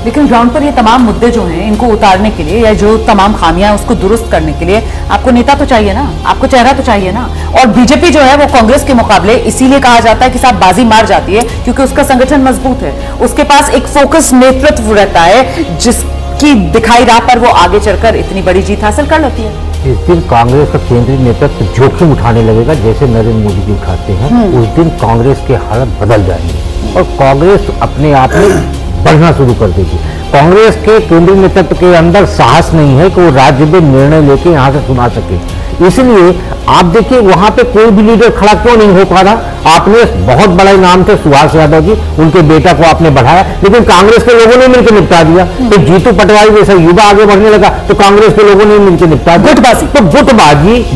लेकिन ग्राउंड पर ये तमाम मुद्दे जो हैं इनको उतारने के लिए या जो तमाम खामियां उसको दुरुस्त करने के लिए आपको नेता तो चाहिए ना, आपको चेहरा तो चाहिए ना। और बीजेपी जो है वो कांग्रेस के मुकाबले इसीलिए कहा जाता है कि साहब बाजी मार जाती है क्योंकि उसका संगठन मजबूत है, उसके पास एक फोकस नेतृत्व रहता है जिसकी दिखाई राह पर वो आगे चलकर इतनी बड़ी जीत हासिल कर लेती है। जिस दिन कांग्रेस का केंद्रीय नेतृत्व जोखिम उठाने लगेगा जैसे नरेंद्र मोदी जी उठाते हैं, उस दिन कांग्रेस के हालत बदल जाएंगे और कांग्रेस अपने आप में बढ़ना शुरू कर देगी। कांग्रेस के केंद्रीय नेतृत्व के अंदर साहस नहीं है कि वो राज्य में निर्णय लेके यहाँ से सुना सके, इसलिए आप देखिए वहां पे कोई भी लीडर खड़ा क्यों नहीं हो पा रहा। आपने बहुत बड़ा नाम थे सुभाष यादव जी, उनके बेटा को आपने बढ़ाया, लेकिन कांग्रेस के लोगों ने मिलकर निपटा दिया। तो जीतू पटवारी जैसा युवा आगे बढ़ने लगा तो कांग्रेस के लोगों ने मिलकर निपटा दिया। गुटबाजी, तो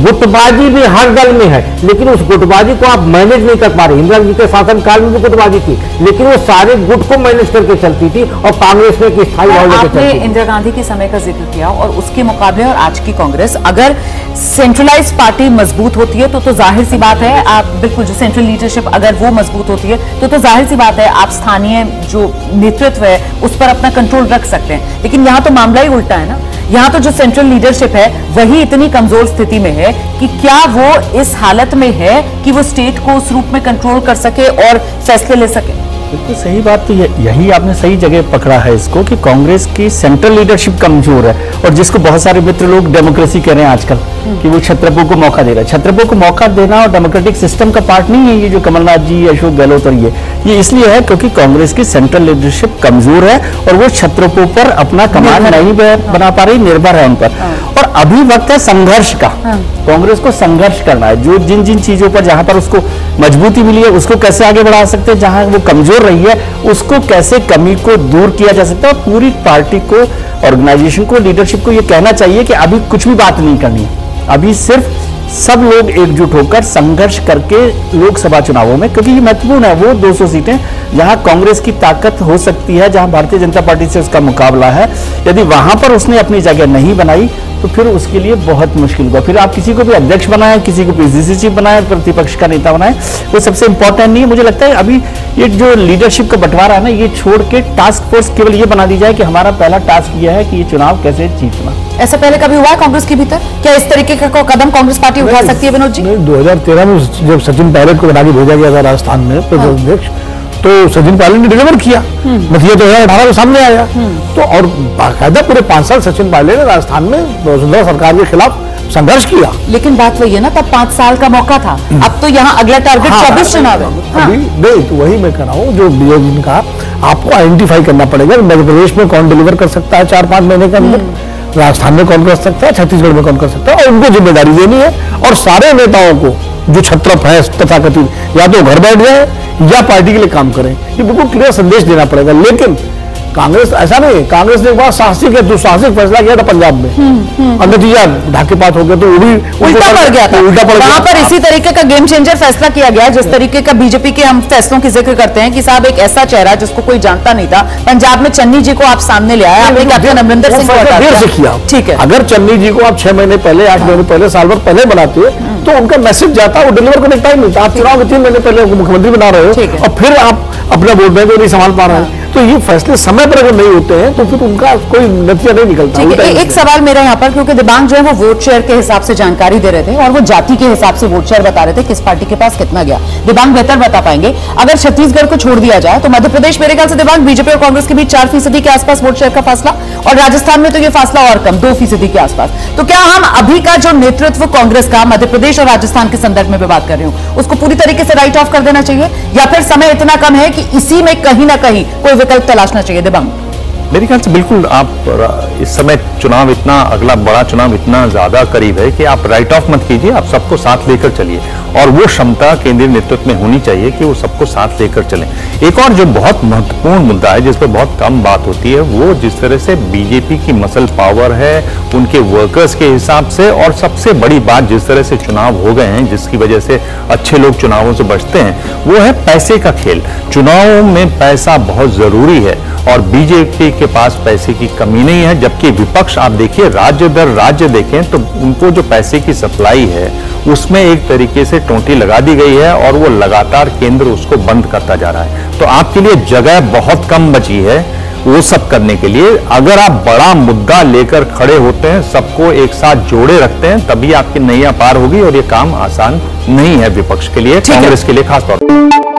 गुटबाजी भी हर दल में है, लेकिन उस गुटबाजी को आप मैनेज नहीं कर पा रहे। इंदिरा जी के शासनकाल में भी गुटबाजी थी, लेकिन वो सारे गुट को मैनेज करके चलती थी और कांग्रेस में एक स्थायी भाव लेकर चलती थी। इंदिरा गांधी के समय का जिक्र किया और उसके मुकाबले और आज की कांग्रेस, अगर सेंट्रलाइज पार्टी मजबूत होती है तो जाहिर सी बात है आप बिल्कुल जो सेंट्रल लीडरशिप अगर वो मजबूत होती है तो जाहिर सी बात है आप स्थानीय जो नेतृत्व है उस पर अपना कंट्रोल रख सकते हैं। लेकिन यहां तो मामला ही उल्टा है ना, यहां तो जो सेंट्रल लीडरशिप है वही इतनी कमजोर स्थिति में है कि क्या वो इस हालत में है कि वो स्टेट को उस रूप में कंट्रोल कर सके और फैसले ले सके। बिल्कुल सही बात, तो यही आपने सही जगह पकड़ा है इसको कि कांग्रेस की सेंट्रल लीडरशिप कमजोर है और जिसको बहुत सारे मित्र लोग डेमोक्रेसी कह रहे हैं आजकल कि वो छत्रपति को मौका दे रहा है। छत्रपति को मौका देना और डेमोक्रेटिक सिस्टम का पार्ट नहीं है ये जो कमलनाथ जी, अशोक गहलोत और ये इसलिए है क्योंकि कांग्रेस की सेंट्रल लीडरशिप कमजोर है और वो छत्रपति पर अपना कमान नहीं बना पा रही, निर्भर है उन पर। और अभी वक्त है संघर्ष का, कांग्रेस को संघर्ष करना है। जो जिन चीजों पर जहां पर उसको मजबूती मिली है उसको कैसे आगे बढ़ा सकते हैं, जहां वो कमजोर रही है उसको कैसे कमी को दूर किया जा सकता है। और पूरी पार्टी को, ऑर्गेनाइजेशन को, लीडरशिप को ये कहना चाहिए कि अभी कुछ भी बात नहीं करनी है, अभी सिर्फ सब लोग एकजुट होकर संघर्ष करके लोकसभा चुनावों में, क्योंकि ये महत्वपूर्ण है, वो 200 सीटें जहां कांग्रेस की ताकत हो सकती है, जहां भारतीय जनता पार्टी से उसका मुकाबला है, यदि वहां पर उसने अपनी जगह नहीं बनाई तो फिर उसके लिए बहुत मुश्किल होगा। फिर आप किसी को भी अध्यक्ष बनाए, किसी को पीसीसी चीफ बनाए, प्रतिपक्ष का नेता बनाए, वो सबसे इंपॉर्टेंट नहीं है। मुझे लगता है अभी ये जो लीडरशिप का बंटवारा है ना, ये छोड़ के टास्क फोर्स केवल ये बना दी जाए कि हमारा पहला टास्क ये है कि ये चुनाव कैसे जीतना। ऐसा पहले कभी हुआ है कांग्रेस के भीतर? क्या इस तरीके का कदम कांग्रेस पार्टी उठा सकती है विनोद जी? 2013 में जब सचिन पायलट को बना के भेजा गया था राजस्थान में प्रदेश अध्यक्ष, तो सचिन पायलट ने डिलीवर किया, नतीजा 2018 में सामने आया। तो और बाकायदा पूरे 5 साल सचिन पायलट ने राजस्थान में वसुंधरा सरकार के खिलाफ संघर्ष किया। लेकिन बात वही है ना, तब 5 साल का मौका था, अब तो यहाँ अगला टारगेट 24 चुनाव है। अभी नहीं, तो वही मैं कह रहा हूँ जो विजय ने कहा, आपको आइडेंटिफाई करना पड़ेगा मध्य प्रदेश में कौन डिलीवर कर सकता है 4-5 महीने के अंदर, राजस्थान में कौन कर सकता है, छत्तीसगढ़ में कौन कर सकता है, और उनको जिम्मेदारी देनी है। और सारे नेताओं को जो छत्रप है तथाकथित, या तो घर बैठ जाए या पार्टी के लिए काम करें, ये बिल्कुल क्लियर संदेश देना पड़ेगा। लेकिन कांग्रेस ऐसा नहीं है, कांग्रेस ने एक बार साहसिक या दुस्साहसिक फैसला किया था पंजाब में और नतीजा ढाकेपात हो गया, तो वो भी उल्टा पड़ गया था। वहां पर इसी तरीके का गेम चेंजर फैसला किया गया जिस तरीके का बीजेपी के हम फैसलों की जिक्र करते हैं कि साहब एक ऐसा चेहरा जिसको कोई जानता नहीं था, पंजाब में चन्नी जी को आप सामने ले आए, आपने कैप्टन अमरिंदर सिंह को हटा दिया। ठीक है, अगर चन्नी जी को आप 6 महीने पहले, 8 महीने पहले, साल भर पहले बनाते तो उनका मैसेज जाता, वो डिलीवर करने का टाइम मिलता। आप चुनाव के 3 महीने पहले मुख्यमंत्री बना रहे हो और फिर आप अपना वोट बैंक नहीं संभाल पा रहे हैं, तो ये फैसले समय पर अगर नहीं होते हैं तो फिर उनका कोई नतीजा नहीं निकलता। एक सवाल मेरा यहाँ पर, क्योंकि दिबांग जो है वो वोट शेयर के हिसाब से जानकारी दे रहे थे और वो जाति के हिसाब से वोट शेयर बता रहे थे किस पार्टी के पास कितना गया। दिबांग बेहतर बता पाएंगे, अगर छत्तीसगढ़ को छोड़ दिया जाए तो मध्य प्रदेश मेरे ख्याल से दिबांग बीजेपी और कांग्रेस के बीच 4% के आसपास वोट शेयर का फासला, और राजस्थान में तो ये फासला और कम 2% के आसपास। तो क्या हम अभी का जो नेतृत्व कांग्रेस का मध्य प्रदेश और राजस्थान के संदर्भ में बात कर रही हूँ उसको पूरी तरीके से राइट ऑफ कर देना चाहिए, या फिर समय इतना कम है कि इसी में कहीं ना कहीं कोई विकल्प तलाशना चाहिए? दिबांग, मेरे ख्याल से बिल्कुल आप इस समय चुनाव इतना, अगला बड़ा चुनाव इतना ज्यादा करीब है कि आप राइट ऑफ मत कीजिए, आप सबको साथ लेकर चलिए, और वो क्षमता केंद्रीय नेतृत्व में होनी चाहिए कि वो सबको साथ लेकर चलें। एक और जो बहुत महत्वपूर्ण मुद्दा है जिस पर बहुत कम बात होती है, वो जिस तरह से बीजेपी की मसल पावर है उनके वर्कर्स के हिसाब से, और सबसे बड़ी बात जिस तरह से चुनाव हो गए हैं जिसकी वजह से अच्छे लोग चुनावों से बचते हैं, वो है पैसे का खेल। चुनाव में पैसा बहुत जरूरी है और बीजेपी के पास पैसे की कमी नहीं है, जबकि विपक्ष आप देखिए राज्य दर राज्य देखें तो उनको जो पैसे की सप्लाई है उसमें एक तरीके से टोंटी लगा दी गई है और वो लगातार केंद्र उसको बंद करता जा रहा है। तो आपके लिए जगह बहुत कम बची है वो सब करने के लिए अगर आप बड़ा मुद्दा लेकर खड़े होते हैं, सबको एक साथ जोड़े रखते हैं, तभी आपकी नैया पार होगी। और ये काम आसान नहीं है विपक्ष के लिए, कांग्रेस के लिए खासतौर पर।